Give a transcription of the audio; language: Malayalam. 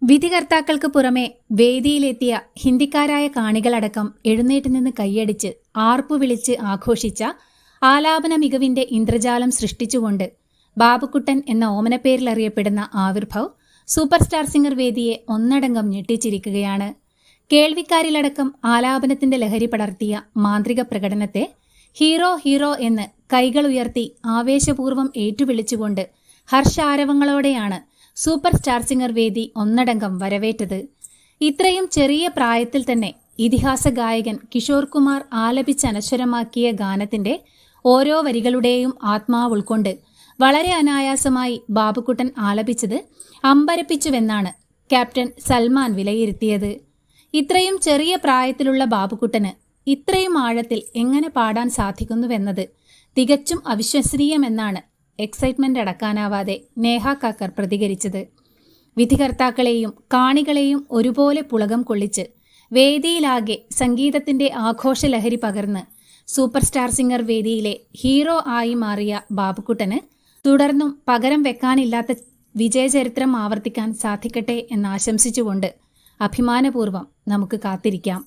വിധികർത്താക്കൾക്ക് പുറമെ വേദിയിലെത്തിയ ഹിന്ദിക്കാരായ കാണികളടക്കം എഴുന്നേറ്റ് നിന്ന് കൈയടിച്ച് ആർപ്പു വിളിച്ച് ആഘോഷിച്ച ആലാപന മികവിന്റെ ഇന്ദ്രജാലം സൃഷ്ടിച്ചുകൊണ്ട് ബാബുക്കുട്ടൻ എന്ന ഓമനപ്പേരിലറിയപ്പെടുന്ന ആവിർഭവ് സൂപ്പർ സ്റ്റാർ സിംഗർ വേദിയെ ഒന്നടങ്കം ഞെട്ടിച്ചിരിക്കുകയാണ്. കേൾവിക്കാരിലടക്കം ആലാപനത്തിന്റെ ലഹരി പടർത്തിയ മാന്ത്രിക പ്രകടനത്തെ ഹീറോ ഹീറോ എന്ന് കൈകളുയർത്തി ആവേശപൂർവ്വം ഏറ്റുവിളിച്ചുകൊണ്ട് ഹർഷാരവങ്ങളോടെയാണ് സൂപ്പർ സ്റ്റാർ സിംഗർ വേദി ഒന്നടങ്കം വരവേറ്റത്. ഇത്രയും ചെറിയ പ്രായത്തിൽ തന്നെ ഇതിഹാസ ഗായകൻ കിഷോർ കുമാർ ആലപിച്ചനശ്വരമാക്കിയ ഗാനത്തിന്റെ ഓരോ വരികളുടെയും ആത്മാവ് ഉൾക്കൊണ്ട് വളരെ അനായാസമായി ബാബുക്കുട്ടൻ ആലപിച്ചത് അമ്പരപ്പിച്ചുവെന്നാണ് ക്യാപ്റ്റൻ സൽമാൻ വിലയിരുത്തിയത്. ഇത്രയും ചെറിയ പ്രായത്തിലുള്ള ബാബുക്കുട്ടന് ഇത്രയും ആഴത്തിൽ എങ്ങനെ പാടാൻ സാധിക്കുന്നുവെന്നത് തികച്ചും അവിശ്വസനീയമെന്നാണ് എക്സൈറ്റ്മെന്റ് അടക്കാനാവാതെ നേഹ കാക്കർ പ്രതികരിച്ചത്. വിധികർത്താക്കളെയും കാണികളെയും ഒരുപോലെ പുളകം കൊള്ളിച്ച് വേദിയിലാകെ സംഗീതത്തിന്റെ ആഘോഷലഹരി പകർന്ന് സൂപ്പർ സ്റ്റാർ സിംഗർ വേദിയിലെ ഹീറോ ആയി മാറിയ ബാബുക്കുട്ടന് തുടർന്നും പകരം വെക്കാനില്ലാത്ത വിജയചരിത്രം ആവർത്തിക്കാൻ സാധിക്കട്ടെ എന്നാശംസിച്ചുകൊണ്ട് അഭിമാനപൂർവ്വം നമുക്ക് കാത്തിരിക്കാം.